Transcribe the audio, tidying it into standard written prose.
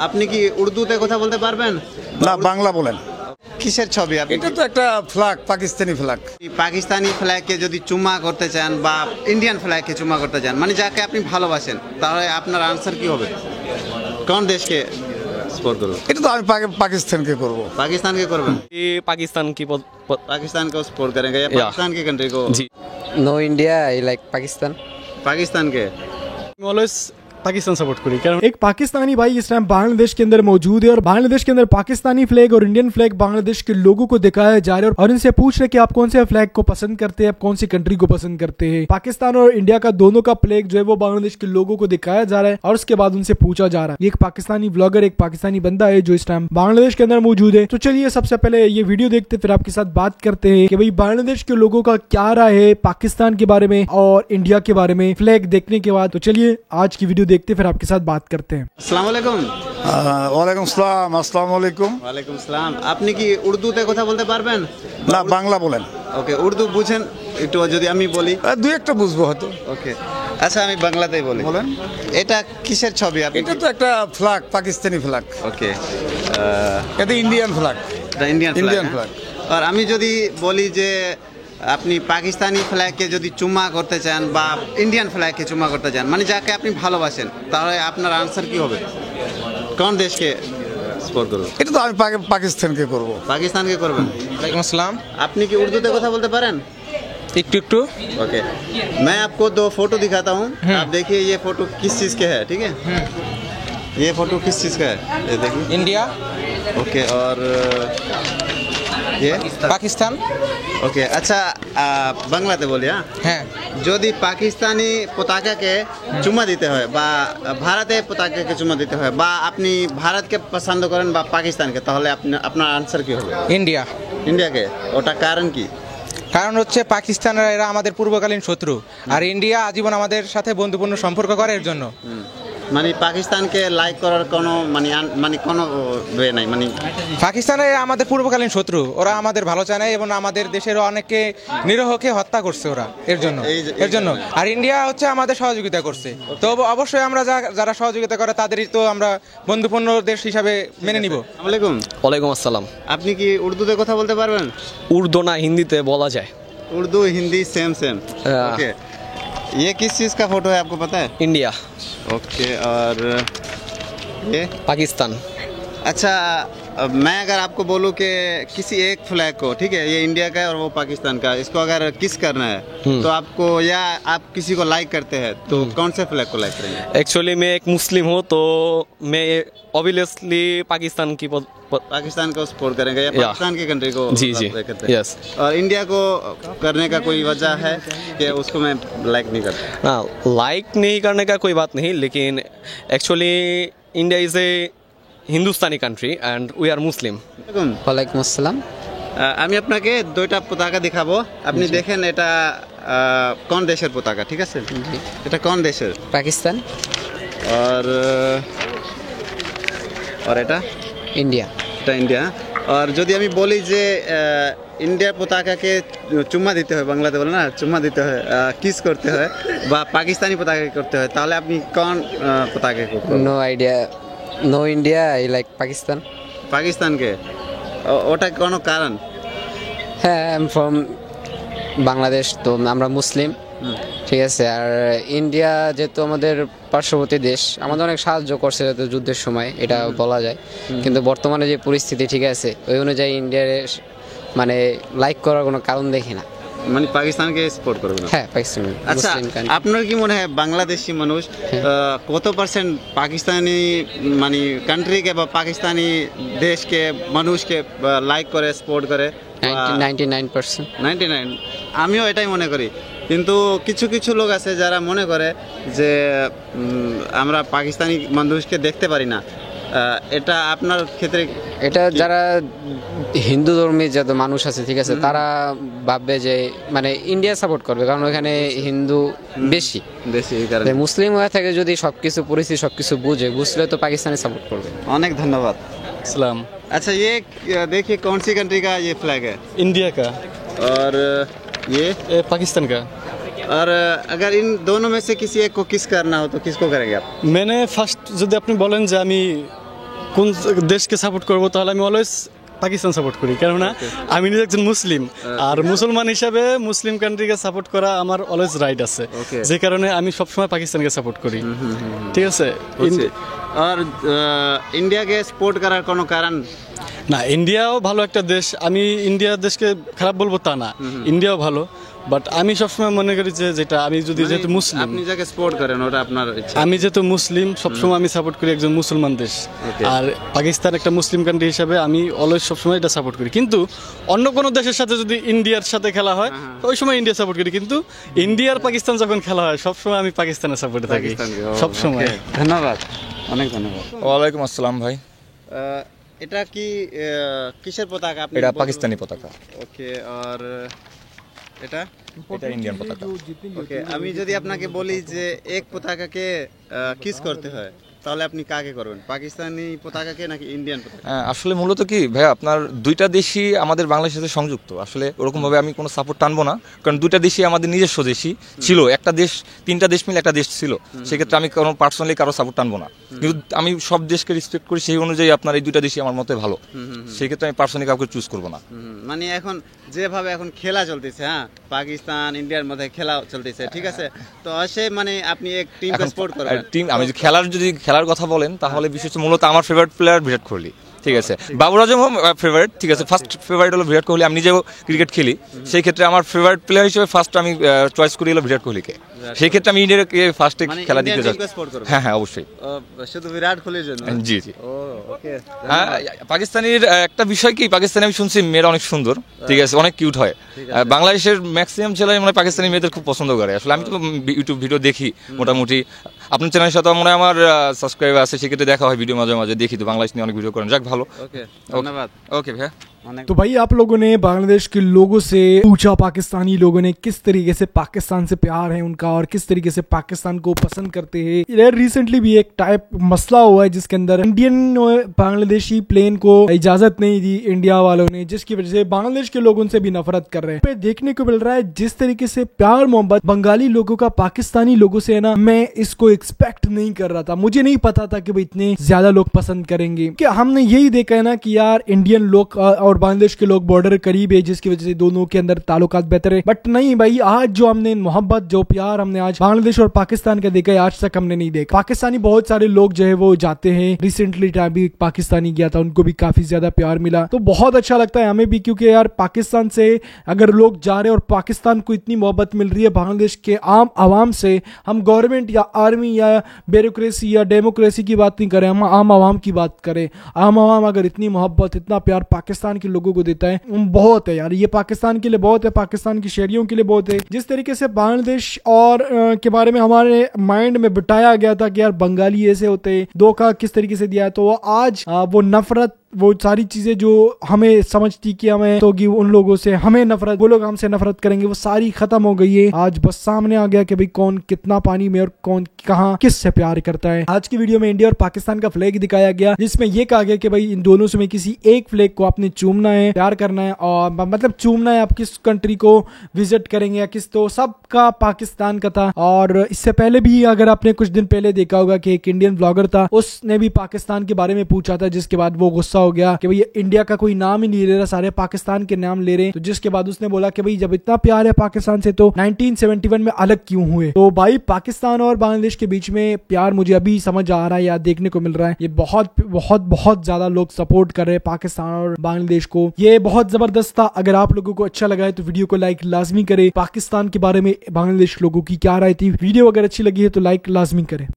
আপনি কি উর্দুতে কথা বলতে পারবেন? না, বাংলা বলেন। কিসের ছবি আপনি? এটা তো একটা ফ্ল্যাগ, পাকিস্তানি ফ্ল্যাগ। পাকিস্তানি ফ্ল্যাগকে যদি চুম্মা করতে চান বা ইন্ডিয়ান ফ্ল্যাগকে চুম্মা করতে চান, মানে যাকে আপনি ভালোবাসেন, তাহলে আপনার আনসার কি হবে? কোন দেশকে স্পোর্ট করবেন? এটা তো আমি পাকিস্তানকে করব। पाकिस्तान के करबें? ये पाकिस्तान की पाकिस्तान को सपोर्ट करेंगे या पाकिस्तान की कंट्री को? जी No India, I like Pakistan. Pakistan के। ऑलवेज पाकिस्तान सपोर्ट करी कारण एक पाकिस्तानी भाई इस टाइम बांग्लादेश के अंदर मौजूद है और बांग्लादेश के अंदर पाकिस्तानी फ्लैग और इंडियन फ्लैग बांग्लादेश के लोगों को दिखाया जा रहा है और इनसे पूछ रहे कि आप कौन से फ्लैग को पसंद करते हैं, आप कौन सी कंट्री को पसंद करते हैं। पाकिस्तान और इंडिया का दोनों का फ्लैग जो है वो बांग्लादेश के लोगों को दिखाया जा रहा है और उसके बाद उनसे पूछा जा रहा है। ये एक पाकिस्तानी ब्लॉगर, एक पाकिस्तानी बंदा है जो इस टाइम बांग्लादेश के अंदर मौजूद है। तो चलिए सबसे पहले ये वीडियो देखते फिर आपके साथ बात करते हैं कि भाई बांग्लादेश के लोगों का क्या राय है पाकिस्तान के बारे में और इंडिया के बारे में फ्लैग देखने के बाद। तो चलिए आज की वीडियो देखते फिर आपके साथ बात करते हैं। अस्सलाम वालेकुम। ওয়ালাইকুম আসসালাম। আসসালামু আলাইকুম। ওয়ালাইকুম আসসালাম। আপনি কি উর্দুতে কথা বলতে পারবেন? না, বাংলা বলেন। ওকে, উর্দু বুঝেন একটু যদি আমি বলি? দুই একটা বুঝবো হয়তো। ওকে, আচ্ছা আমি বাংলাতেই বলি। বলেন। এটা কিসের ছবি আপনি? এটা তো একটা ফ্ল্যাগ, পাকিস্তানি ফ্ল্যাগ। ওকে, এটা ইন্ডিয়ান ফ্ল্যাগ। এটা ইন্ডিয়ান ইন্ডিয়ান ফ্ল্যাগ। ফ্ল্যাগ। আর আমি যদি বলি যে আপনি পাকিস্তানি ফ্ল্যাগকে যদি চুম্মা করতে চান বা ইন্ডিয়ান ফ্ল্যাগকে চুম্মা করতে চান, মানে যাকে আপনি ভালোবাসেন, তাহলে আপনার আনসার কি হবে? কোন দেশকে সাপোর্ট করবেন? এটা তো আমি পাকিস্তানকে করব। পাকিস্তানকে করবেন। वालेकुम अस्सलाम। আপনি কি উর্দুতে কথা বলতে পারেন? टिक ओके, मैं आपको दो फोटो दिखाता हूँ, आप देखिए ये फोटो किस चीज़ के है, ठीक है? ये फोटो किस चीज़ का है, ये देखिए। इंडिया, ओके, और ये पाकिस्तान। ओके, अच्छा বাংলাতে বলি। হ্যাঁ, যদি পাকিস্তানি পতাকাকে চুমা দিতে হয় বা ভারতের পতাকাকে চুমা দিতে হয় বা আপনি ভারতকে পছন্দ করেন বা পাকিস্তানকে, তাহলে আপনার আনসার কি হবে? ইন্ডিয়া। ইন্ডিয়াকে। ওটা কারণ কি? কারণ হচ্ছে পাকিস্তানের এরা আমাদের পূর্বকালীন শত্রু আর ইন্ডিয়া আজীবন আমাদের সাথে বন্ধুপূর্ণ সম্পর্ক করে এর জন্য। মানে পাকিস্তানকে লাইক করার কোনো মানে কোনো ওয়ে নাই, মানে পাকিস্তানের আমাদের পূর্বকালীন শত্রু, ওরা আমাদের ভালো চায় না এবং আমাদের দেশের অনেককে নিরীহকে হত্যা করছে ওরা এর জন্য। আর ইন্ডিয়া হচ্ছে আমাদের সহযোগিতা করছে, তো অবশ্যই আমরা যারা সহযোগিতা করে তাদেরই তো আমরা বন্ধুপূর্ণ দেশ হিসাবে মেনে নিব। আসসালামু আলাইকুম। ওয়ালাইকুম আসসালাম। আপনি কি উর্দুতে কথা বলতে পারবেন? उर्दू ना हिंदी ते बोला जाए। उर्दू हिंदी सेम ओके, ये किस चीज़ का फोटो है आपको पता है? इंडिया, ओके, और ये पाकिस्तान। अच्छा, मैं अगर आपको बोलूँ कि किसी एक फ्लैग को, ठीक है, ये इंडिया का है और वो पाकिस्तान का, इसको अगर किस करना है तो आपको, या आप किसी को लाइक करते हैं तो कौन से फ्लैग को लाइक करेंगे? एक्चुअली मैं एक मुस्लिम हूँ तो मैं ऑब्वियसली पाकिस्तान की पाकिस्तान को सपोर्ट करेंगे या पाकिस्तान की कंट्री को? जी जी करते हैं? यस। और इंडिया को करने का कोई वजह है कि उसको मैं लाइक नहीं करता? हाँ, लाइक नहीं करने का कोई बात नहीं, लेकिन actually India is a Hindustani country and we are Muslim. ওয়ালাইকুম আসসালাম। আমি আপনাকে দুইটা পতাকা দেখাবো, আপনি দেখেন এটা কোন দেশের পতাকা, ঠিক আছে? এটা কোন দেশের? পাকিস্তান। আর এটা ইন্ডিয়া। এটা ইন্ডিয়া। আর যদি আমি বলি যে ইন্ডিয়ার পতাকাকে চুম্মা দিতে হয়, বাংলাতে বলে না, চুম্মা দিতে হয়, কিস করতে হয়, বা পাকিস্তানি পতাকাকে করতে হয়, তাহলে আপনি কোন পতাকাকে করবেন? No idea. No India, I like Pakistan. পাকিস্তানকে। ওটা কোনো কারণ? হ্যাঁ, আই এম ফ্রম বাংলাদেশ, তো আমরা মুসলিম, ঠিক আছে। আর ইন্ডিয়া যেহেতু আমাদের পার্শ্ববর্তী দেশ, আমাদের অনেক সাহায্য করছে যাতে যুদ্ধের সময়, এটা বলা যায়। কিন্তু বর্তমানে যে পরিস্থিতি, ঠিক আছে, ওই অনুযায়ী ইন্ডিয়ার মানে লাইক করার কোনো কারণ দেখি না। মানে পাকিস্তানকে সাপোর্ট করবে না? হ্যাঁ, পাকিস্তান। আচ্ছা, আপনার কি মনে হয় বাংলাদেশি মানুষ কত পার্সেন্ট পাকিস্তানি মানে কান্ট্রিকে বা পাকিস্তানি দেশকে মানুষকে লাইক করে, সাপোর্ট করে? 99%। 99। আমিও এটাই মনে করি, কিন্তু কিছু কিছু লোক আছে যারা মনে করে যে আমরা পাকিস্তানি মানুষকে দেখতে পারি না। এটা আপনার ক্ষেত্রে? এটা যারা হিন্দু ধর্মী যত মানুষ আছে, ঠিক আছে, তারা ভাববে যে মানে ইন্ডিয়া সাপোর্ট করবে, কারণ ওখানে হিন্দু বেশি। মুসলিম হয়ে থাকে যদি সবকিছু পরিস্থিতি সবকিছু বুঝলে তো পাকিস্তানি সাপোর্ট করবে। অনেক ধন্যবাদ। इस्लाम। अच्छा, ये देखिए कौन सी कंट्री का ये फ्लैग है? इंडिया का। और ये पाकिस्तान का। और अगर इन दोनों में से किसी एक को किस करना हो तो किसको करेंगे आप? मैंने ফার্স্ট যদি আপনি বলেন যে আমি কোন দেশকে সাপোর্ট করবো, তাহলে আমি অলওয়েজ পাকিস্তান সাপোর্ট করি, কেননা আমি নিজে একজন মুসলিম, আর মুসলমান হিসাবে মুসলিম কান্ট্রিকে সাপোর্ট করা আমার অলওয়েজ রাইট আছে, যে কারণে আমি সবসময় পাকিস্তানকে সাপোর্ট করি। ঠিক আছে। আর ইন্ডিয়াকে সাপোর্ট করার কোনো কারণ? না, ইন্ডিয়াও ভালো একটা দেশ, আমি ইন্ডিয়া দেশকে খারাপ বলবো তা না, ইন্ডিয়াও ভালো, বাট আমি সবসময় মনে করি যে যেটা আমি যদি যেহেতু মুসলিম, আপনি যাকে সাপোর্ট করেন ওটা আপনার ইচ্ছা। আমি যেহেতু মুসলিম সবসময় আমি সাপোর্ট করি একজন মুসলমান দেশ, আর পাকিস্তান একটা মুসলিম কান্ট্রি হিসাবে আমি অলওয়েজ সবসময় এটা সাপোর্ট করি। কিন্তু অন্য কোনো দেশের সাথে যদি ইন্ডিয়ার সাথে খেলা হয় ওই সময় ইন্ডিয়া সাপোর্ট করি, কিন্তু ইন্ডিয়ার পাকিস্তান যখন খেলা হয় সবসময় আমি পাকিস্তানের সাপোর্টে থাকি সবসময়। ধন্যবাদ, অনেক ধন্যবাদ। ওয়ালাইকুম আসসালাম ভাই। এটা কি কিসের পতাকা? আপনি এটা পাকিস্তানি পতাকা। ওকে। আর এটা এটা ইন্ডিয়ান পতাকা। ওকে, আমি যদি আপনাকে বলি যে এক পতাকাকে কিস করতে হয়, তাহলে আপনি কাকে করবেন? পাকিস্তানি পতাকাকে নাকি ইন্ডিয়ান পতাকা? আসলে মূলত কি ভাই, আপনার দুইটা দেশই আমাদের বাংলাদেশের সাথে সংযুক্ত। আসলে ওরকম ভাবে আমি কোনো সাপোর্ট টানবো না, কারণ দুইটা দেশই আমাদের নিজস্ব দেশই ছিল। একটা দেশ, তিনটা দেশ মিলে একটা দেশ ছিল, সেক্ষেত্রে আমি কোনো পার্সোনালি কারো সাপোর্ট টানবো না। কিন্তু আমি সব দেশকে রেসপেক্ট করি, সেই অনুযায়ী আপনার এই দুইটা দেশই আমার মতে ভালো, সেই ক্ষেত্রে আমি পার্সোনালি কাউকে চুজ করবো না। মানে এখন যেভাবে এখন খেলা চলতেছে, হ্যাঁ, পাকিস্তান ইন্ডিয়ার মধ্যে খেলা চলতেছে, ঠিক আছে, তো সে মানে আপনি এক টিমকে সাপোর্ট করবেন? টিম, আমি যদি খেলার কথা বলেন তাহলে বিশেষ মূলত আমার ফেভারিট প্লেয়ার বিরাট কোহলি। ঠিক আছে, বাবর আজম ফেভারিট, ঠিক আছে, ফার্স্ট ফেভারিট হলো বিরাট কোহলি। আমি নিজেও ক্রিকেট খেলি, সেই ক্ষেত্রে আমার ফেভারিট প্লেয়ার হিসেবে ফার্স্ট আমি চয়েস করি হলো বিরাট কোহলিকে। সেই ক্ষেত্রে আমি ইন্ডিয়াকে ফার্স্টে খেলা দিতে যাই। হ্যাঁ হ্যাঁ, অবশ্যই। শুধু বিরাট কোহলির জন্য? জি জি। ওকে। হ্যাঁ, পাকিস্তানের একটা বিষয় কি, পাকিস্তানে আমি শুনছি মেয়েরা অনেক সুন্দর, ঠিক আছে, অনেক কিউট হয়। বাংলাদেশের ম্যাক্সিমাম ছেলেই মানে পাকিস্তানি মেয়েদের খুব পছন্দ করে। আসলে আমি তো ইউটিউব ভিডিও দেখি মোটামুটি, আপনার চ্যানেলের সাথে মনে হয় আমার সাবস্ক্রাইবার আছে, সেক্ষেত্রে দেখা হয় ভিডিও, মাঝে মাঝে দেখি, তো বাংলাদেশ নিয়ে অনেক ভিডিও করেন। যাক, ভালো। ওকে, ধন্যবাদ। ওকে ভাই। तो भाई आप लोगों ने बांग्लादेश के लोगों से पूछा, पाकिस्तानी लोगों ने किस तरीके से पाकिस्तान से प्यार है उनका और किस तरीके से पाकिस्तान को पसंद करते हैं। यार रिसेंटली भी एक टाइप मसला हुआ है जिसके अंदर इंडियन बांग्लादेशी प्लेन को इजाजत नहीं दी इंडिया वालों ने, जिसकी वजह से बांग्लादेश के लोग उनसे भी नफरत कर रहे हैं। पे देखने को मिल रहा है जिस तरीके से प्यार मोहब्बत बंगाली लोगों का पाकिस्तानी लोगों से है ना, मैं इसको एक्सपेक्ट नहीं कर रहा था। मुझे नहीं पता था कि भाई इतने ज्यादा लोग पसंद करेंगे, कि हमने यही देखा है ना कि यार इंडियन लोग और बांग्लादेश के लोग बॉर्डर करीब है, जिसकी वजह से दोनों के अंदर ताल्लुकात बेहतर है। बट नहीं भाई, आज जो हमने मोहब्बत, जो प्यार हमने आज बांग्लादेश और पाकिस्तान का देखा है, आज तक हमने नहीं देखा। पाकिस्तानी बहुत सारे लोग जो है वो जाते हैं, रिसेंटली टाइम भी पाकिस्तानी गया था, उनको भी काफी ज्यादा प्यार मिला, तो बहुत अच्छा लगता है हमें भी, क्योंकि यार पाकिस्तान से अगर लोग जा रहे हैं और पाकिस्तान को इतनी मोहब्बत मिल रही है बांग्लादेश के आम आवाम से, हम गवर्नमेंट या आर्मी या ब्यूरोक्रेसी या डेमोक्रेसी की बात नहीं करें, हम आम आवाम की बात करें। आम आवाम अगर इतनी मोहब्बत, इतना प्यार पाकिस्तान के लोगों को देता है, बहुत है यार, ये पाकिस्तान के लिए बहुत है, पाकिस्तान की शहरियों के लिए बहुत है। जिस तरीके से बांग्लादेश और के बारे में हमारे माइंड में बिठाया गया था कि यार बंगाली ऐसे होते हैं, धोखा किस तरीके से दिया है, तो आज वो नफरत, वो सारी चीजें जो हमें समझती कि हमें तो कि उन लोगों से हमें नफरत, वो लोग हमसे नफरत करेंगे, वो सारी खत्म हो गई है। आज बस सामने आ गया कि भाई कौन कितना पानी में और कौन कहां किससे प्यार करता है। आज की वीडियो में इंडिया और पाकिस्तान का फ्लैग दिखाया गया, जिसमें यह कहा गया कि भाई इन दोनों से में किसी एक फ्लैग को आपने चूमना है, प्यार करना है, और मतलब चूमना है, आप किस कंट्री को विजिट करेंगे या किस, तो सबका पाकिस्तान का था। और इससे पहले भी अगर आपने कुछ दिन पहले देखा होगा कि एक इंडियन ब्लॉगर था, उसने भी पाकिस्तान के बारे में पूछा था, जिसके बाद वो गुस्सा हो गया कि भाई इंडिया का कोई नाम ही नहीं ले रहा, सारे पाकिस्तान के नाम ले रहे हैं। तो जिसके बाद उसने बोला कि भाई जब इतना प्यार है पाकिस्तान से तो 1971 में अलग क्यों हुए। तो भाई पाकिस्तान और बांग्लादेश के बीच में प्यार मुझे अभी समझ आ रहा है या देखने को मिल रहा है, ये बहुत बहुत बहुत ज्यादा लोग सपोर्ट कर रहे हैं पाकिस्तान और बांग्लादेश को, ये बहुत जबरदस्त था। अगर आप लोगों को अच्छा लगा है तो वीडियो को लाइक लाजमी करें। पाकिस्तान के बारे में बांग्लादेश लोगों की क्या राय थी, वीडियो अगर अच्छी लगी है तो लाइक लाजमी करें।